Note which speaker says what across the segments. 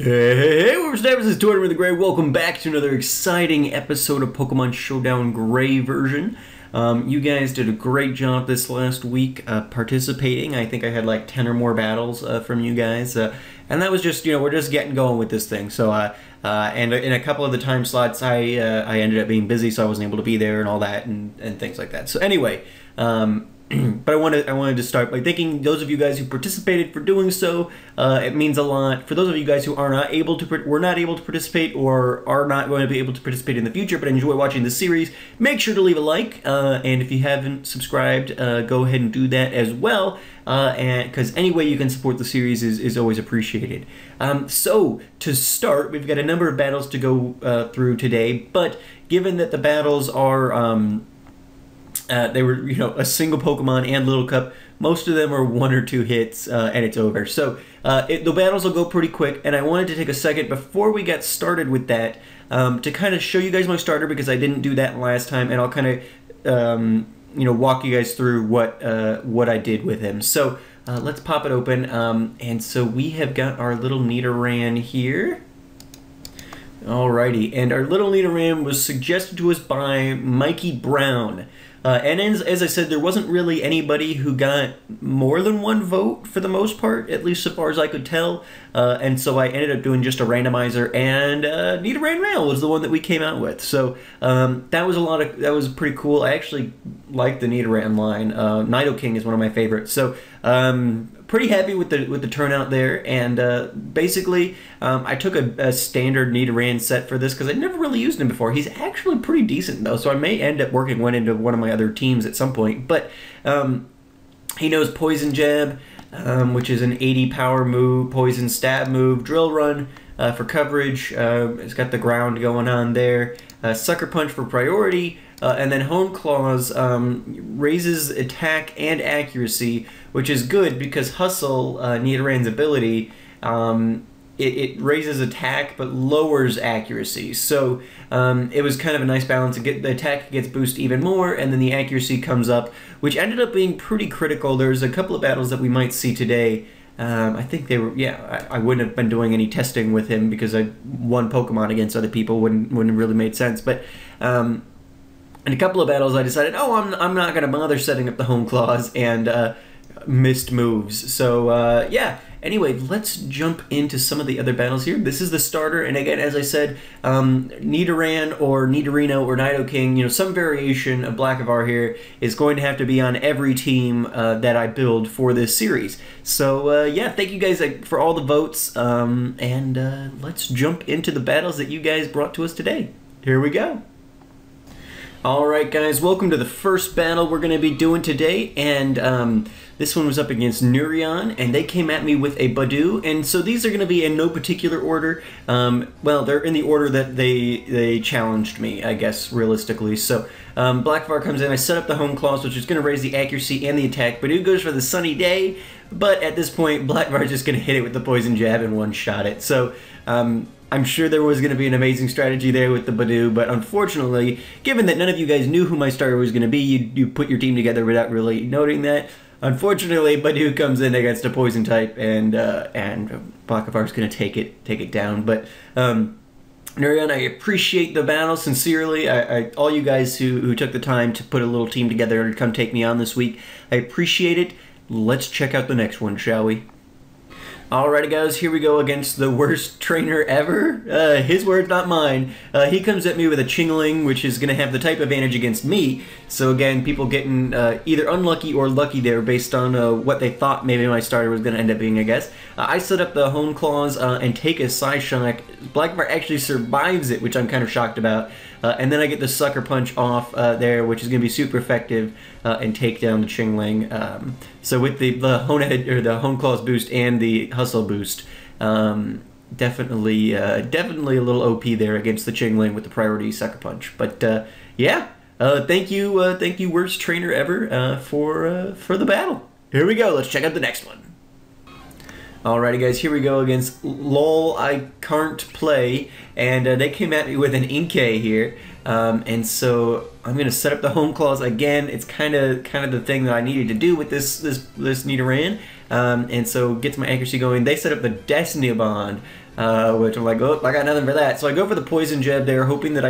Speaker 1: Hey, what's up? This is Tortimer the Gray. Welcome back to another exciting episode of Pokemon Showdown Gray version. You guys did a great job this last week participating. I think I had like 10 or more battles from you guys. And that was just, we're just getting going with this thing. So, and in a couple of the time slots, I ended up being busy, so I wasn't able to be there and all that and things like that. So anyway, but I wanted to start by thanking those of you guys who participated for doing so. It means a lot. For those of you guys who were not able to participate or are not going to be able to participate in the future, but enjoy watching the series, make sure to leave a like. And if you haven't subscribed, go ahead and do that as well. And because any way you can support the series is always appreciated. So to start, we've got a number of battles to go through today. But given that the battles are they were, a single Pokemon and Little Cup. Most of them are 1 or 2 hits, and it's over. So the battles will go pretty quick, and I wanted to take a second before we got started with that to kind of show you guys my starter, because I didn't do that last time, and I'll kind of walk you guys through what I did with him. So let's pop it open, and so we have got our little Nidoran here. Alrighty, and our little Nidoran was suggested to us by Mikey Brown. And as I said, there wasn't really anybody who got more than 1 vote for the most part, at least so far as I could tell. And so I ended up doing just a randomizer, and Nidoran-M was the one that we came out with. So that was pretty cool. I actually like the Nidoran line. Nidoking is one of my favorites. So pretty happy with the turnout there, and basically I took a standard Nidoran set for this because I'd never really used him before. He's actually pretty decent though, so I may end up working one into one of my other teams at some point. But he knows Poison Jab, which is an 80 power move, Poison Stab move, Drill Run for coverage. It's got the ground going on there. Sucker Punch for priority. And then Hone Claws raises attack and accuracy, which is good because Hustle, Nidoran's ability, it raises attack but lowers accuracy. So it was kind of a nice balance. The attack gets boosted even more, and then the accuracy comes up, which ended up being pretty critical. There's a couple of battles that we might see today. I think they were, I wouldn't have been doing any testing with him because I won Pokemon against other people. Wouldn't have really made sense. But in a couple of battles, I decided, I'm not going to bother setting up the Hone Claws, and missed moves. So, yeah. Anyway, let's jump into some of the other battles here. This is the starter, and again, as I said, Nidoran or Nidorino or Nidoking, some variation of Blackavar here is going to have to be on every team that I build for this series. So, yeah, thank you guys for all the votes, and let's jump into the battles that you guys brought to us today. Here we go. Alright guys, welcome to the first battle we're going to be doing today, and this one was up against Nidoran, and they came at me with a Badoo, and so these are going to be in no particular order. Well, they're in the order that they challenged me, I guess, realistically. So, Blackavar comes in, I set up the Hone Claws, which is going to raise the accuracy and the attack. Badoo goes for the Sunny Day, but at this point, Blackavar is just going to hit it with the Poison Jab and one-shot it. So, I'm sure there was going to be an amazing strategy there with the Badoo, but unfortunately, given that none of you guys knew who my starter was going to be, you put your team together without really noting that. Unfortunately, Badoo comes in against a poison type, and Blackavar is going to take it down. But Nidoran, I appreciate the battle sincerely. All you guys who took the time to put a little team together and come take me on this week, I appreciate it. Let's check out the next one, shall we? Alrighty guys, here we go against the worst trainer ever. His words, not mine. He comes at me with a Chingling, which is going to have the type advantage against me. So again, people getting either unlucky or lucky there based on what they thought maybe my starter was going to end up being, I guess. I set up the Hone Claws and take a Psyshock. Blackavar actually survives it, which I'm kind of shocked about. And then I get the Sucker Punch off there, which is going to be super effective, and take down the Chingling. So with the Hone Claws boost and the Hustle boost, definitely a little OP there against the Chingling with the priority Sucker Punch. But yeah, thank you, worst trainer ever, for the battle. Here we go. Let's check out the next one. Alrighty guys, here we go against LOL I Can't Play, and they came at me with an Inkay here, and so I'm gonna set up the Hone Claws again. It's kind of the thing that I needed to do with this Nidoran, and so gets my accuracy going. They set up the Destiny Bond, which I'm like, oh, I got nothing for that. So I go for the poison jab there, hoping that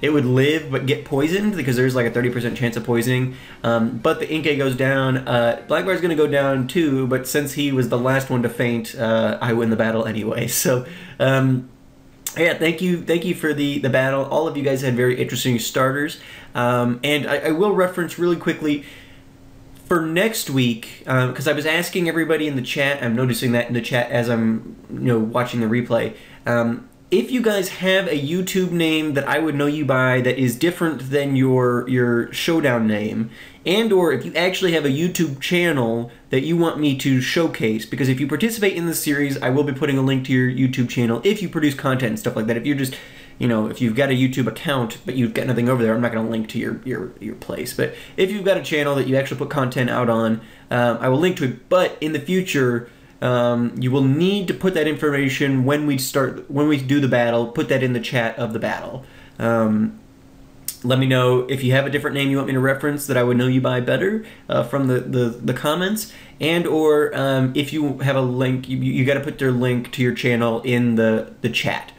Speaker 1: it would live but get poisoned, because there's like a 30% chance of poisoning. But the Inkay goes down. Blackbar's going to go down too, but since he was the last one to faint, I win the battle anyway. So, yeah, thank you for the battle. All of you guys had very interesting starters. And I will reference really quickly, for next week, because I was asking everybody in the chat, I'm noticing that in the chat as I'm watching the replay, if you guys have a YouTube name that I would know you by that is different than your Showdown name, and or if you actually have a YouTube channel that you want me to showcase, because if you participate in this series, I will be putting a link to your YouTube channel if you produce content and stuff like that. If you're just, if you've got a YouTube account but you've got nothing over there, I'm not going to link to your place. But if you've got a channel that you actually put content out on, I will link to it. But in the future, you will need to put that information when we do the battle. Put that in the chat of the battle. Let me know if you have a different name you want me to reference that I would know you by better from the comments, and or if you have a link, you got to put their link to your channel in the chat.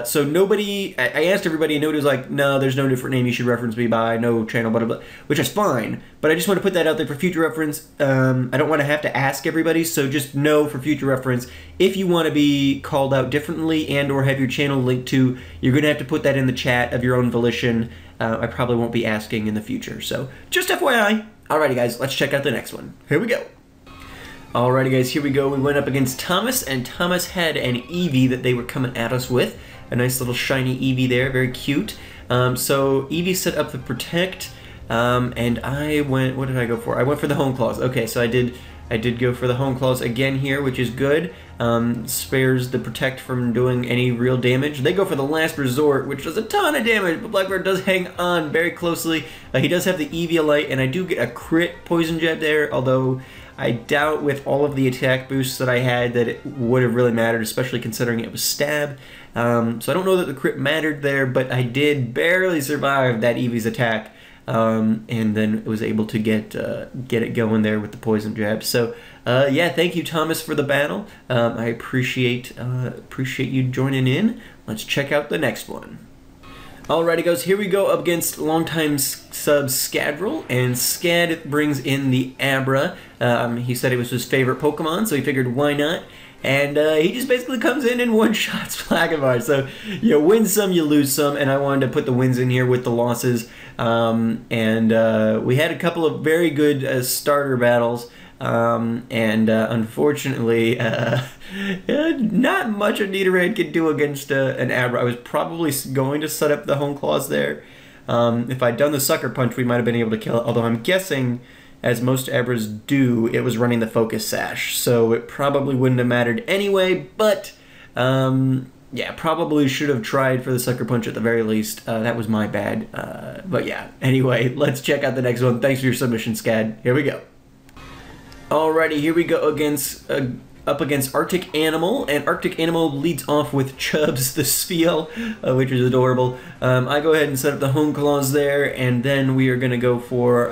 Speaker 1: So nobody, I asked everybody, and nobody was like, no, there's no different name you should reference me by, no channel, blah, blah, blah, which is fine. But I just want to put that out there for future reference. I don't want to have to ask everybody, so just know for future reference, if you want to be called out differently and or have your channel linked to, you're going to have to put that in the chat of your own volition. I probably won't be asking in the future, so just FYI. Alrighty guys, let's check out the next one. Here we go. Alrighty guys, here we go. We went up against Thomas, and Thomas had an Eevee that they were coming at us with. A nice little shiny Eevee there, very cute. So Eevee set up the Protect, and I went, what did I go for? I went for the Hone Claws. Okay, so I did go for the Hone Claws again here, which is good. Spares the Protect from doing any real damage. They go for the Last Resort, which does a ton of damage, but Blackbird does hang on very closely. He does have the Eviolite, and I do get a crit Poison Jab there, although I doubt with all of the attack boosts that I had that it would have really mattered, especially considering it was Stab. So I don't know that the crit mattered there, but I did barely survive that Eevee's attack, and then was able to get it going there with the Poison Jab. So yeah, thank you Thomas for the battle. I appreciate you joining in. Let's check out the next one. Alrighty guys, here we go up against longtime sub Scadril, and Scad brings in the Abra. He said it was his favorite Pokemon, so he figured why not. And he just basically comes in and one-shots Blackavar. So you win some, you lose some, and I wanted to put the wins in here with the losses. We had a couple of very good starter battles. Unfortunately, not much a Nidoran could do against an Abra. I was probably going to set up the Hone Claws there. If I'd done the Sucker Punch, we might have been able to kill it, although I'm guessing, as most Abras do, it was running the Focus Sash, so it probably wouldn't have mattered anyway, but yeah, probably should have tried for the Sucker Punch at the very least. That was my bad. But yeah, anyway, let's check out the next one. Thanks for your submission, Scad. Here we go. Alrighty, here we go up against Arctic Animal, and Arctic Animal leads off with Chubbs the Spheal, which is adorable. I go ahead and set up the Hone Claws there, and then we are going to go for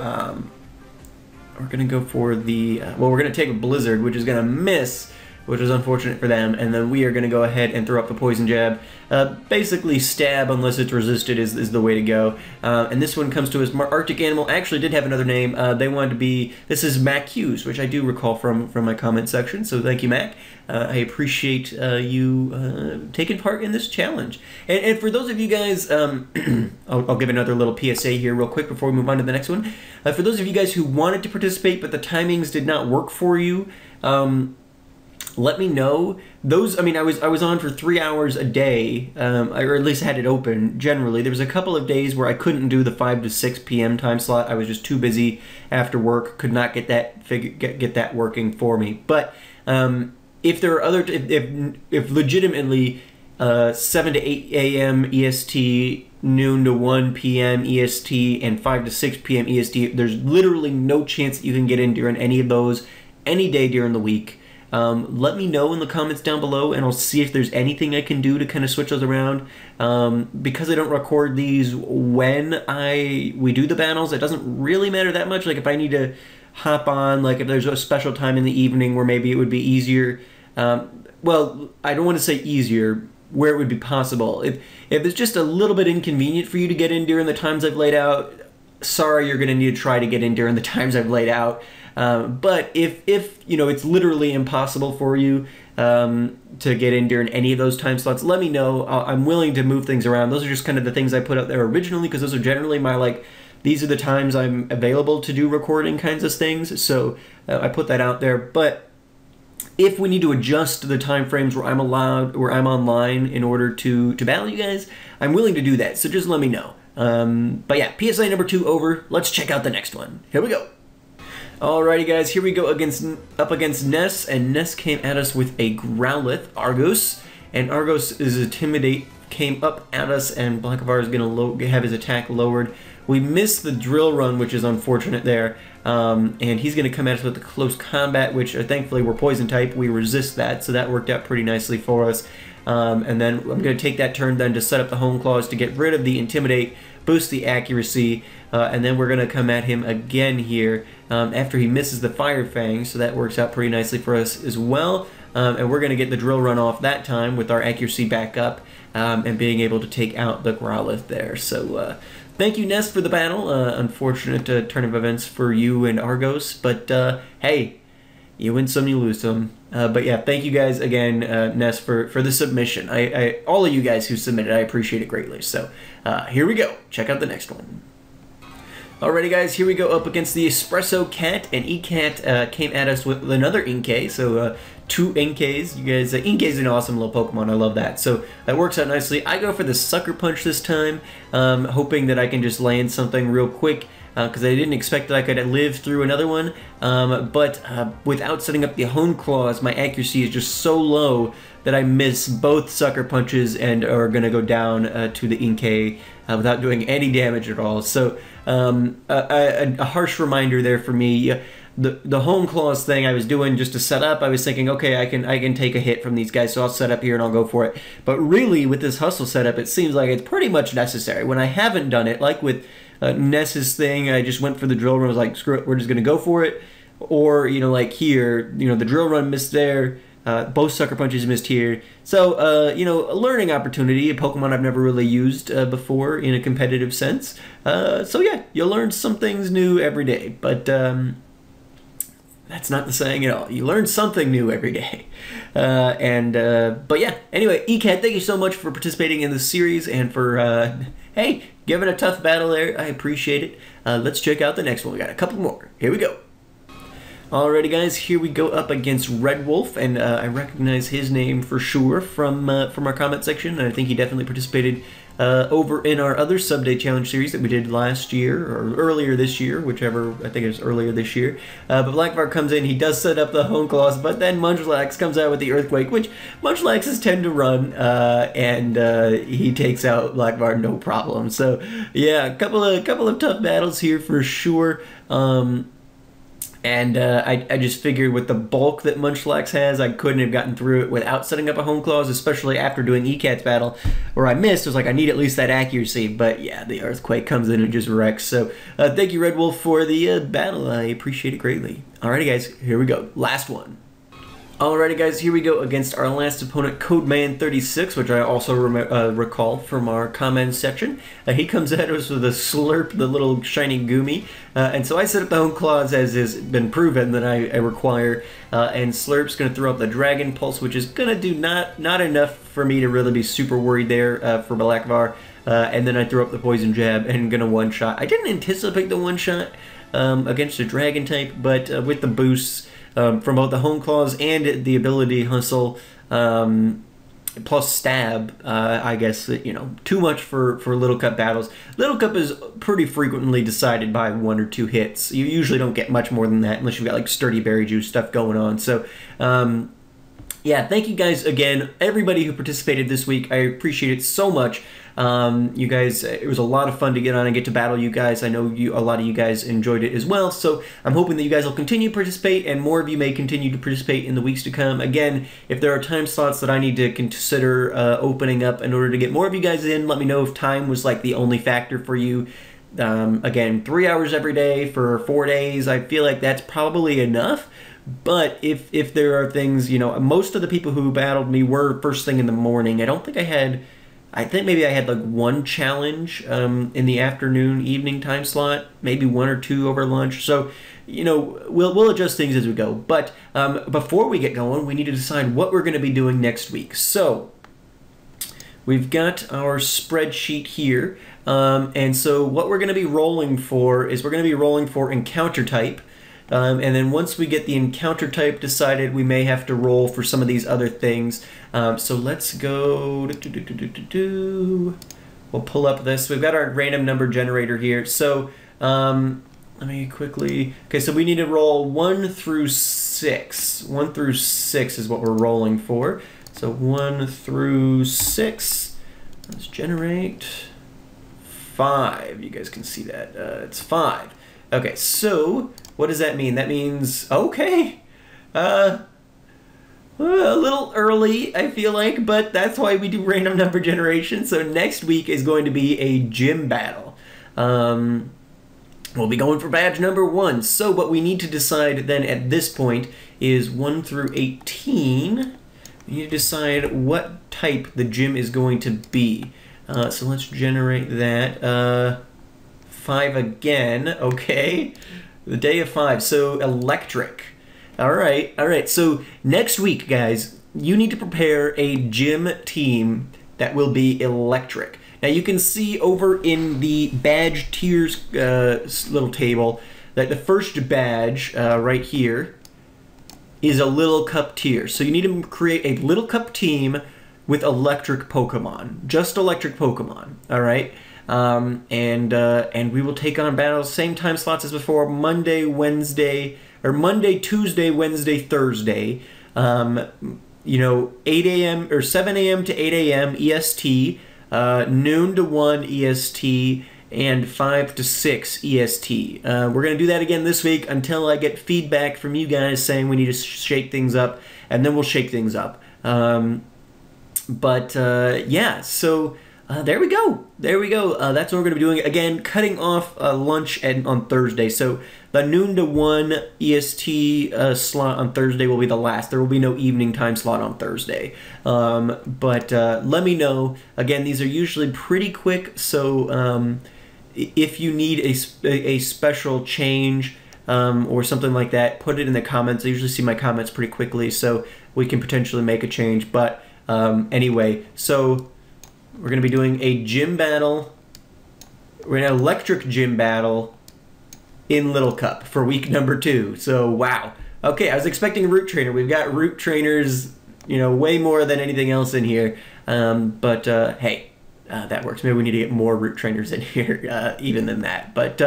Speaker 1: we're going to take a Blizzard, which is going to miss, which is unfortunate for them, and then we are going to go ahead and throw up the Poison Jab. Basically Stab unless it's resisted is the way to go. And this one comes to us. Arctic Animal actually did have another name. They wanted to be, this is Mac Hughes, which I do recall from my comment section, so thank you, Mac. I appreciate you taking part in this challenge. And for those of you guys, I'll give another little PSA here real quick before we move on to the next one. For those of you guys who wanted to participate but the timings did not work for you, let me know. Those, I mean, I was on for 3 hours a day, or at least had it open generally. There was a couple of days where I couldn't do the 5 to 6 p.m. time slot. I was just too busy after work, could not get that get that working for me. But if there are other, if legitimately 7 to 8 a.m. EST, noon to 1 p.m. EST, and 5 to 6 p.m. EST, there's literally no chance that you can get in during any of those any day during the week. Let me know in the comments down below, and I'll see if there's anything I can do to kind of switch those around. Because I don't record these when we do the battles, it doesn't really matter that much. Like if I need to hop on, like if there's a special time in the evening where maybe it would be easier well, I don't want to say easier, where it would be possible. If it's just a little bit inconvenient for you to get in during the times I've laid out, sorry, you're going to need to try to get in during the times I've laid out. But if you know it's literally impossible for you to get in during any of those time slots, let me know. I'm willing to move things around. Those are just kind of the things I put out there originally, because those are generally my, like, these are the times I'm available to do recording kinds of things. So I put that out there. But if we need to adjust the time frames where I'm online in order to battle you guys, I'm willing to do that. So just let me know. But yeah, PSA number 2 over. Let's check out the next one. Here we go. Alrighty guys, here we go up against Ness, and Ness came at us with a Growlithe Argos, and Argos is Intimidate, came up at us, and Blackavar is going to have his attack lowered. We missed the Drill Run, which is unfortunate there, and he's going to come at us with the Close Combat, which thankfully we're Poison type, we resist that, so that worked out pretty nicely for us. And then I'm going to take that turn then to set up the Hone Claws to get rid of the Intimidate, boost the accuracy, and then we're going to come at him again here after he misses the Fire Fang, so that works out pretty nicely for us as well. And we're going to get the Drill Run off that time with our accuracy back up and being able to take out the Growlithe there. So thank you, Ness, for the battle. Unfortunate turn of events for you and Argos, but hey, you win some, you lose some. But yeah, thank you guys again, Ness, for the submission. All of you guys who submitted, I appreciate it greatly. So here we go. Check out the next one. Alrighty guys, here we go up against the Espresso Cat, and E-Cat came at us with another Inkay, so 2 Inkays. You guys, Inkay's an awesome little Pokemon, I love that. So that works out nicely. I go for the Sucker Punch this time, hoping that I can just land something real quick, because I didn't expect that I could live through another one, but without setting up the Hone Claws, my accuracy is just so low that I miss both Sucker Punches and are going to go down to the Inkay without doing any damage at all. So a harsh reminder there for me. The Hone Claws thing I was doing just to set up, I was thinking, okay, I can take a hit from these guys, so I'll set up here and I'll go for it. But really, with this Hustle setup, it seems like it's pretty much necessary. When I haven't done it, like with Ness's thing, I just went for the Drill Run, I was like, screw it, we're just going to go for it. Or, you know, like here, you know, the Drill Run missed there, both Sucker Punches missed here. So, you know, a learning opportunity, a Pokemon I've never really used before in a competitive sense. So yeah, you learn some things new every day, but that's not the saying at all. You learn something new every day. But yeah, anyway, E-Cat, thank you so much for participating in this series and for, hey, giving a tough battle there. I appreciate it. Let's check out the next one. We got a couple more. Here we go. Alrighty guys, here we go up against Red Wolf, and I recognize his name for sure from our comment section, and I think he definitely participated over in our other Subday Challenge series that we did last year, or earlier this year, whichever, I think it was earlier this year. But Blackvar comes in, he does set up the Hone Claws, but then Munchlax comes out with the Earthquake, which Munchlaxes tend to run, and he takes out Blackvar no problem. So yeah, a couple of tough battles here for sure. And I just figured with the bulk that Munchlax has, I couldn't have gotten through it without setting up a Hone Claws, especially after doing E-Cat's battle, where I missed. I was like, I need at least that accuracy. But yeah, the Earthquake comes in and just wrecks. So thank you, Red Wolf, for the battle. I appreciate it greatly. Alrighty, guys, here we go. Last one. Alrighty guys, here we go against our last opponent, Codeman36, which I also recall from our comments section. He comes at us with a Slurp, the little shiny Goomy, and so I set up the Hone Claws as has been proven that I require, and Slurp's going to throw up the Dragon Pulse, which is going to do not enough for me to really be super worried there for Blackvar, and then I throw up the Poison Jab and going to one-shot. I didn't anticipate the one-shot against a Dragon type, but with the boosts, from both the Hone Claws and the ability Hustle, plus Stab, I guess, you know, too much for Little Cup battles. Little Cup is pretty frequently decided by 1 or 2 hits. You usually don't get much more than that unless you've got like Sturdy Berry Juice stuff going on. So, yeah, thank you guys again, everybody who participated this week. I appreciate it so much. You guys, it was a lot of fun to get on and get to battle you guys. I know a lot of you guys enjoyed it as well, so I'm hoping that you guys will continue to participate, and more of you may continue to participate in the weeks to come. Again, if there are time slots that I need to consider opening up in order to get more of you guys in, let me know if time was like the only factor for you. Again, 3 hours every day for 4 days, I feel like that's probably enough But if there are things, you know, most of the people who battled me were first thing in the morning. I think maybe I had like one challenge in the afternoon, evening time slot, maybe one or two over lunch. So, you know, we'll adjust things as we go. But before we get going, we need to decide what we're going to be doing next week. So we've got our spreadsheet here. And so what we're going to be rolling for is we're going to be rolling for encounter type. And then once we get the encounter type decided, we may have to roll for some of these other things. So let's go. We'll pull up this. We've got our random number generator here. So let me quickly. Okay, so we need to roll 1 through 6. 1 through 6 is what we're rolling for. So 1 through 6. Let's generate 5. You guys can see that. It's 5. Okay, so what does that mean? That means, okay, a little early, I feel like, but that's why we do random number generation. So next week is going to be a gym battle. We'll be going for badge number 1. So what we need to decide then at this point is 1 through 18. We need to decide what type the gym is going to be. So let's generate that. 5 again, okay. The day of 5, so electric. All right. So next week, guys, you need to prepare a gym team that will be electric. Now you can see over in the badge tiers little table that the first badge right here is a little cup tier. So you need to create a little cup team with electric Pokemon, just electric Pokemon. All right. And we will take on battles same time slots as before, Monday, Tuesday, Wednesday, Thursday. You know, 8 a.m. or 7 a.m. to 8 a.m. EST, noon to 1 EST, and 5 to 6 EST. We're going to do that again this week until I get feedback from you guys saying we need to shake things up, and then we'll shake things up. Yeah, so there we go. That's what we're going to be doing. Again, cutting off lunch on Thursday. So the noon to 1 EST slot on Thursday will be the last. There will be no evening time slot on Thursday. Let me know. Again, these are usually pretty quick. So if you need a special change or something like that, put it in the comments. I usually see my comments pretty quickly, so we can potentially make a change. But anyway, so we're going to be doing a gym battle. We're in an electric gym battle in Little Cup for week number 2. So, wow. Okay, I was expecting a root trainer. We've got root trainers, you know, way more than anything else in here. Hey, that works. Maybe we need to get more root trainers in here, even than that. But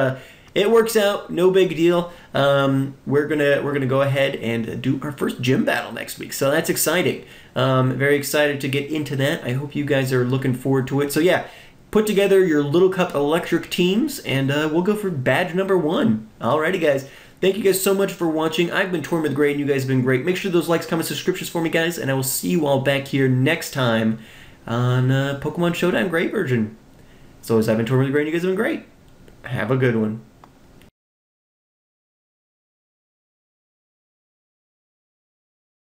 Speaker 1: it works out. No big deal. We're gonna go ahead and do our first gym battle next week. So that's exciting. Very excited to get into that. I hope you guys are looking forward to it. So yeah, put together your Little Cup electric teams, and we'll go for badge number 1. Alrighty, guys. Thank you guys so much for watching. I've been Tortimer the Great, and you guys have been great. Make sure those likes, comments, subscriptions for me, guys, and I will see you all back here next time on Pokemon Showdown Great version. So as I've been Tortimer the Great, and you guys have been great. Have a good one.